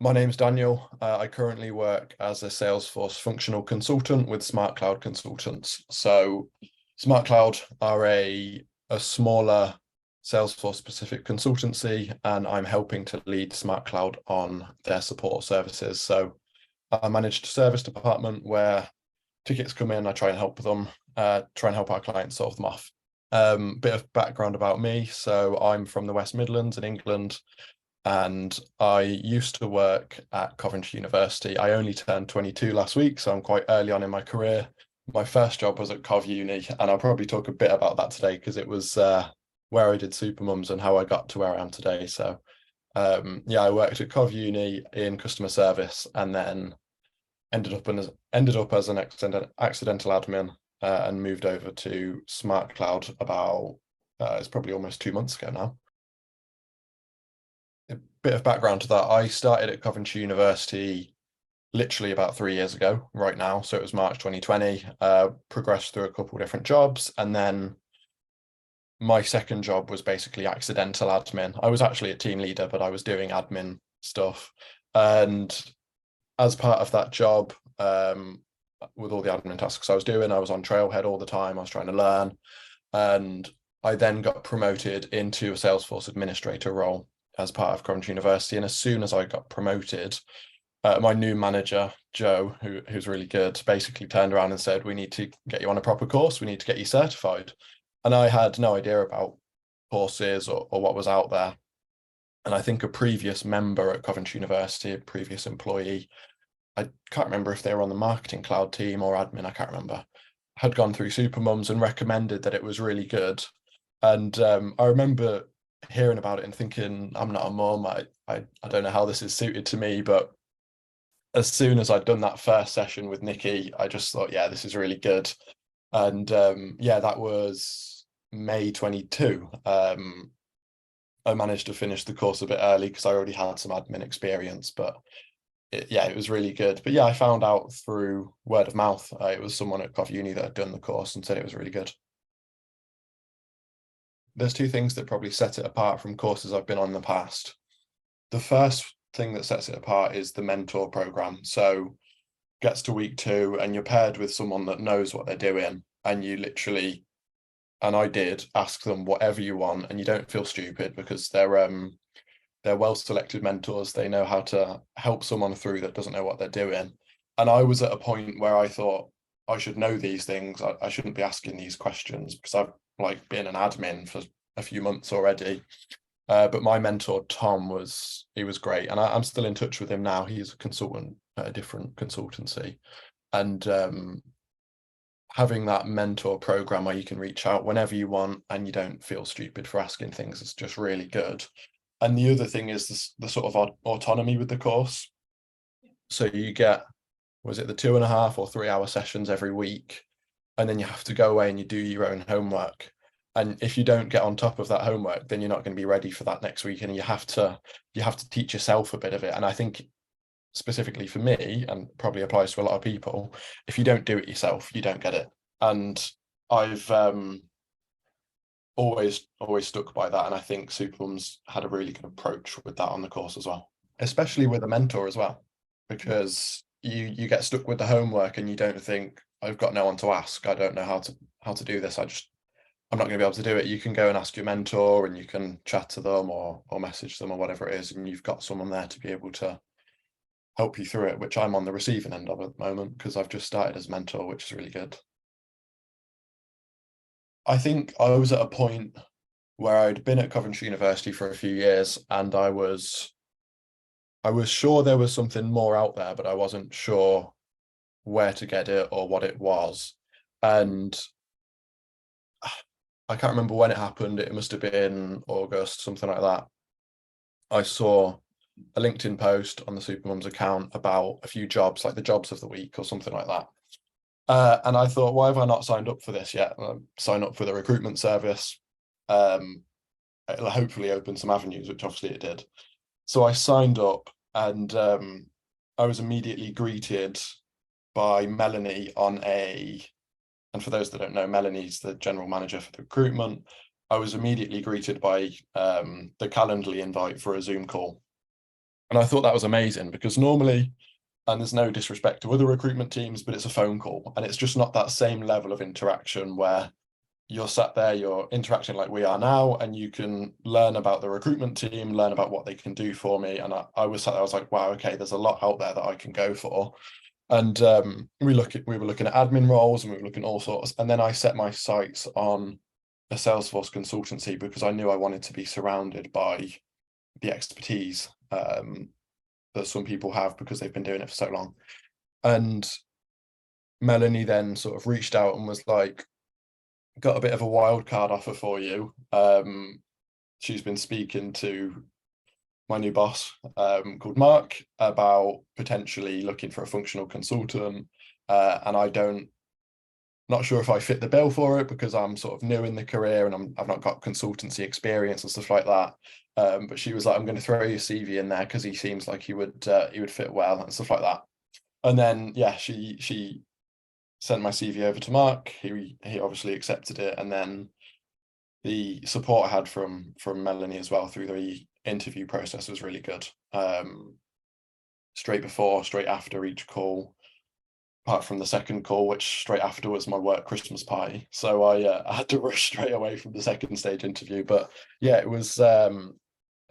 My name's Daniel. I currently work as a Salesforce functional consultant with Smart Cloud Consultants. So Smart Cloud are a smaller Salesforce specific consultancy, and I'm helping to lead Smart Cloud on their support services. So I manage the service department where tickets come in, I try and help them, try and help our clients solve them off. Bit of background about me. So I'm from the West Midlands in England, and I used to work at Coventry University. I only turned 22 last week, so I'm quite early on in my career. My first job was at Cov Uni, and I'll probably talk a bit about that today because it was where I did Supermums and how I got to where I am today. So yeah, I worked at Cov Uni in customer service, and then ended up as an accidental admin, and moved over to Smart Cloud about it's probably almost 2 months ago now. A bit of background to that: I started at Coventry University literally about 3 years ago right now, so it was March 2020. Progressed through a couple of different jobs, and then my second job was basically accidental admin. I was actually a team leader, but I was doing admin stuff, and as part of that job, with all the admin tasks I was doing, I was on Trailhead all the time. I was trying to learn, and I then got promoted into a Salesforce administrator role as part of Coventry University. And as soon as I got promoted, my new manager, Joe, who's really good, basically turned around and said, "We need to get you on a proper course. We need to get you certified." And I had no idea about courses or what was out there. And I think a previous member at Coventry University, a previous employee, I can't remember if they were on the marketing cloud team or admin, I can't remember, had gone through Supermums and recommended that it was really good. And I remember hearing about it and thinking, I'm not a mum, I don't know how this is suited to me. But as soon as I'd done that first session with Nikki, I just thought, yeah, this is really good. And yeah, that was May 22. I managed to finish the course a bit early because I already had some admin experience, but yeah, it was really good. But yeah, I found out through word of mouth. It was someone at Cov Uni that had done the course and said it was really good. There's two things that probably set it apart from courses I've been on in the past. The first thing that sets it apart is the mentor program. So gets to week 2 and you're paired with someone that knows what they're doing, and you literally, and I did, ask them whatever you want, and you don't feel stupid because they're well-selected mentors. They know how to help someone through that doesn't know what they're doing. And I was at a point where I thought I should know these things. I shouldn't be asking these questions because I've been an admin for a few months already. But my mentor, Tom, was great. And I'm still in touch with him now. He's a consultant at a different consultancy. And having that mentor program where you can reach out whenever you want and you don't feel stupid for asking things is just really good. And the other thing is the sort of autonomy with the course. So you get, was it the 2.5 or 3 hour sessions every week? And then you have to go away and you do your own homework. And if you don't get on top of that homework, then you're not going to be ready for that next week. And you have to teach yourself a bit of it. And I think specifically for me, and probably applies to a lot of people, if you don't do it yourself, you don't get it. And I've always stuck by that, and I think Supermums had a really good approach with that on the course as well, especially with a mentor as well, because you get stuck with the homework and you don't think, I've got no one to ask, I don't know how to do this, I'm not going to be able to do it. You can go and ask your mentor, and you can chat to them or message them or whatever it is, and you've got someone there to be able to help you through it, which I'm on the receiving end of at the moment because I've just started as mentor, which is really good. I think I was at a point where I'd been at Coventry University for a few years, and I was sure there was something more out there, but I wasn't sure where to get it or what it was. And I can't remember when it happened. It must have been August, something like that. I saw a LinkedIn post on the Supermums account about a few jobs, like the jobs of the week or something like that. And I thought, why have I not signed up for this yet? Sign up for the recruitment service. It'll hopefully open some avenues, which obviously it did. So I signed up, and I was immediately greeted by Melanie and for those that don't know, Melanie's the general manager for the recruitment. I was immediately greeted by the Calendly invite for a Zoom call. And I thought that was amazing because normally, and there's no disrespect to other recruitment teams, but it's a phone call and it's just not that same level of interaction where you're sat there, you're interacting like we are now, and you can learn about the recruitment team, learn about what they can do for me. And I was sat there, I was like, wow, okay, there's a lot out there that I can go for. And we were looking at admin roles and we were looking at all sorts. And then I set my sights on a Salesforce consultancy because I knew I wanted to be surrounded by the expertise that some people have because they've been doing it for so long. And Melanie then sort of reached out and was like, got a bit of a wild card offer for you. She's been speaking to my new boss called Mark about potentially looking for a functional consultant. And not sure if I fit the bill for it because I'm sort of new in the career and I've not got consultancy experience and stuff like that. But she was like, I'm going to throw your CV in there because he seems like he would fit well and stuff like that. And then yeah, she sent my CV over to Mark. He obviously accepted it, and then the support I had from Melanie as well through the interview process was really good. Straight before, straight after each call, apart from the second call, which straight after was my work Christmas party. So I had to rush straight away from the second stage interview. But yeah, it was a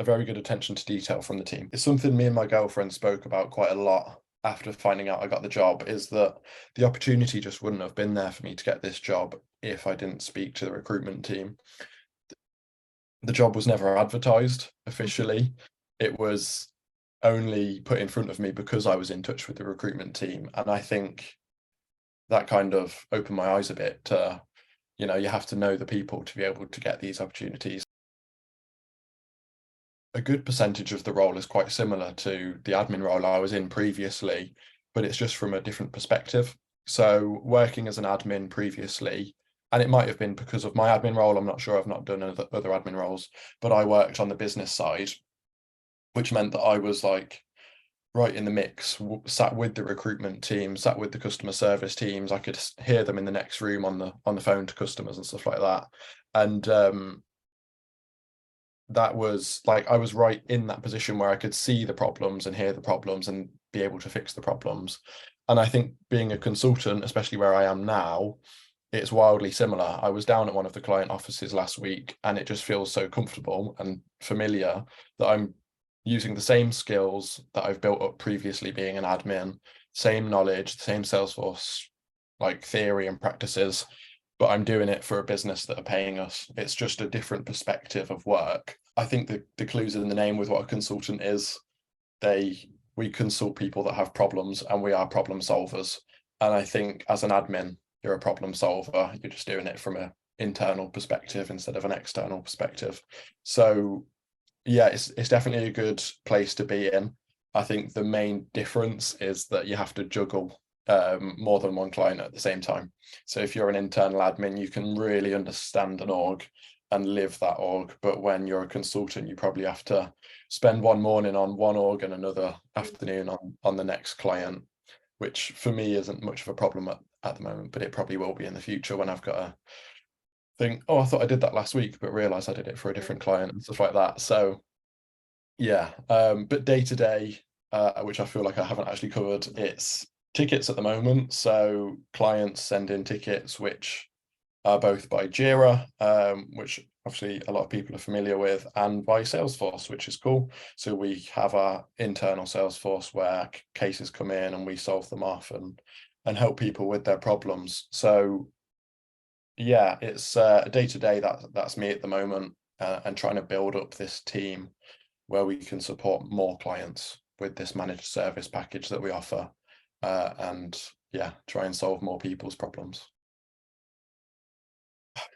very good attention to detail from the team. It's something me and my girlfriend spoke about quite a lot after finding out I got the job, is that the opportunity just wouldn't have been there for me to get this job if I didn't speak to the recruitment team. The job was never advertised officially. It was only put in front of me because I was in touch with the recruitment team. And I think that kind of opened my eyes a bit to, you have to know the people to be able to get these opportunities. A good percentage of the role is quite similar to the admin role I was in previously, but it's just from a different perspective. So working as an admin previously, and it might have been because of my admin role, I'm not sure, I've not done other admin roles, but I worked on the business side, which meant that I was like right in the mix, sat with the recruitment team, sat with the customer service teams. I could hear them in the next room on the phone to customers and stuff like that. And that was like, I was right in that position where I could see the problems and hear the problems and be able to fix the problems. And I think being a consultant, especially where I am now, it's wildly similar. I was down at one of the client offices last week and it just feels so comfortable and familiar that I'm using the same skills that I've built up previously being an admin, same knowledge, the same Salesforce like theory and practices, but I'm doing it for a business that are paying us. It's just a different perspective of work. I think the clues in the name with what a consultant is. We consult people that have problems and we are problem solvers. And I think as an admin, you're a problem solver. You're just doing it from an internal perspective instead of an external perspective. So yeah, it's definitely a good place to be in. I think the main difference is that you have to juggle more than one client at the same time. So if you're an internal admin, you can really understand an org and live that org. But when you're a consultant, you probably have to spend one morning on one org and another afternoon on the next client, which for me isn't much of a problem at the moment, but it probably will be in the future when I've got to think, oh, I thought I did that last week, but realize I did it for a different client and stuff like that. So yeah, but day to day, which I feel like I haven't actually covered, it's tickets at the moment. So clients send in tickets, which are both by Jira, which obviously a lot of people are familiar with, and by Salesforce, which is cool. So we have our internal Salesforce where cases come in and we solve them off and help people with their problems. So yeah, it's day to day, that's me at the moment, and trying to build up this team where we can support more clients with this managed service package that we offer, and yeah, try and solve more people's problems.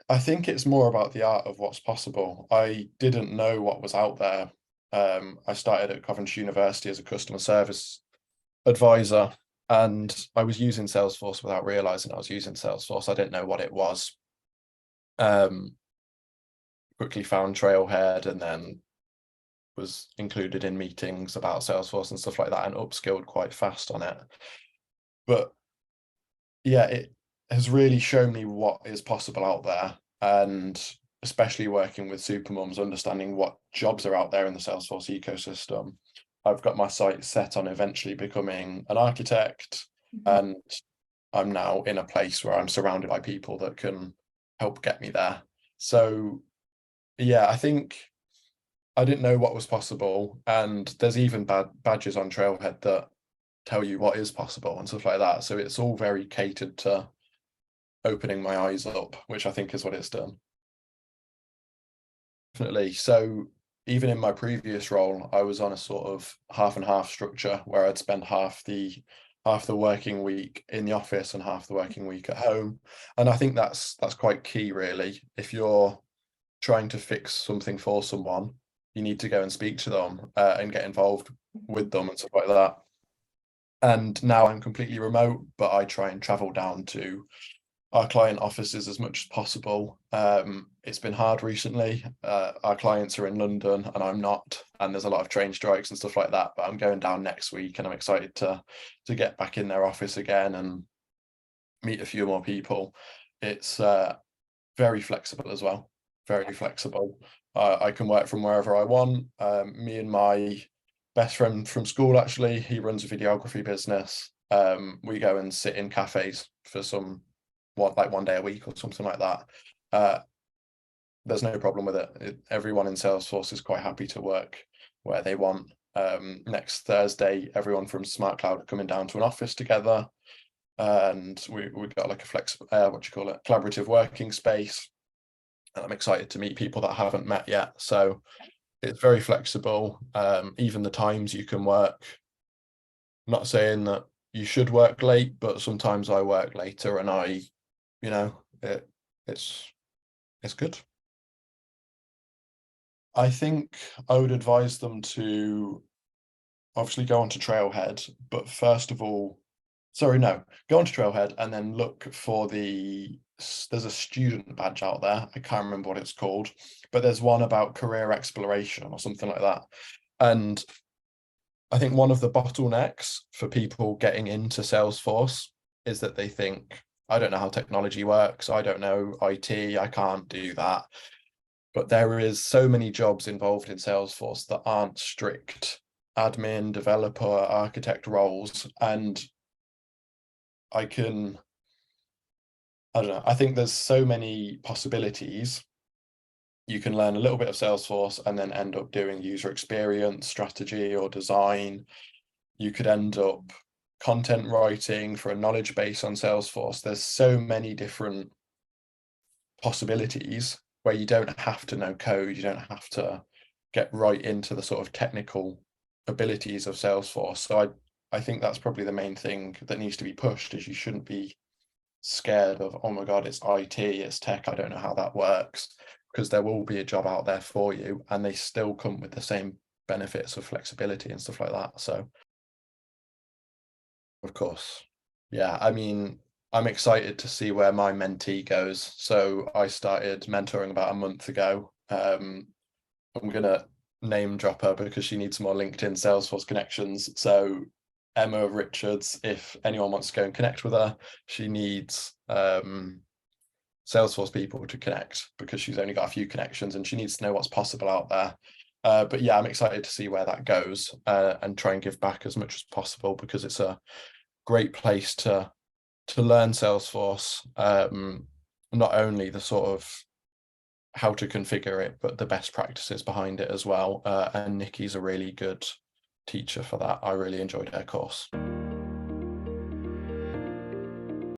I think it's more about the art of what's possible. I didn't know what was out there. I started at Coventry University as a customer service advisor, and I was using Salesforce without realizing I was using Salesforce. I didn't know what it was. Quickly found Trailhead and then was included in meetings about Salesforce and stuff like that and upskilled quite fast on it. But yeah, it has really shown me what is possible out there, and especially working with Supermums, understanding what jobs are out there in the Salesforce ecosystem. I've got my sights set on eventually becoming an architect, and I'm now in a place where I'm surrounded by people that can help get me there. So yeah, I think I didn't know what was possible, and there's even badges on Trailhead that tell you what is possible and stuff like that. So it's all very catered to opening my eyes up, which I think is what it's done. Definitely. So even in my previous role, I was on a sort of half and half structure where I'd spend half the working week in the office and half the working week at home. And I think that's quite key, really. If you're trying to fix something for someone, you need to go and speak to them and get involved with them and stuff like that. And now I'm completely remote, but I try and travel down to our client offices as much as possible. It's been hard recently. Our clients are in London and I'm not, and there's a lot of train strikes and stuff like that, but I'm going down next week and I'm excited to get back in their office again and meet a few more people. It's very flexible as well, very flexible. I can work from wherever I want. Me and my best friend from school, actually, he runs a videography business. We go and sit in cafes for one day a week or something like that. There's no problem with it. Everyone in Salesforce is quite happy to work where they want. Next Thursday, everyone from Smart Cloud are coming down to an office together, and we've got like a collaborative working space. And I'm excited to meet people that I haven't met yet. So it's very flexible. Even the times you can work. I'm not saying that you should work late, but sometimes I work later and it's good. I think I would advise them to obviously go onto Trailhead, but first of all, sorry, no, go onto Trailhead and then look for there's a student badge out there. I can't remember what it's called, but there's one about career exploration or something like that. And I think one of the bottlenecks for people getting into Salesforce is that they think, I don't know how technology works. I don't know IT. I can't do that. But there is so many jobs involved in Salesforce that aren't strict admin, developer, architect roles. And I don't know, I think there's so many possibilities. You can learn a little bit of Salesforce and then end up doing user experience, strategy, or design. You could end up content writing for a knowledge base on Salesforce. There's so many different possibilities where you don't have to know code, you don't have to get right into the sort of technical abilities of Salesforce. So I think that's probably the main thing that needs to be pushed, is you shouldn't be scared of, oh my God, it's IT, it's tech, I don't know how that works, because there will be a job out there for you and they still come with the same benefits of flexibility and stuff like that. So of course, yeah, I mean, I'm excited to see where my mentee goes. So I started mentoring about a month ago. I'm gonna name drop her because she needs more LinkedIn Salesforce connections. So Emma Richards, if anyone wants to go and connect with her, she needs Salesforce people to connect because she's only got a few connections and she needs to know what's possible out there. But yeah, I'm excited to see where that goes and try and give back as much as possible, because it's a great place to learn Salesforce. Not only the sort of how to configure it, but the best practices behind it as well. And Nikki's a really good teacher for that. I really enjoyed her course.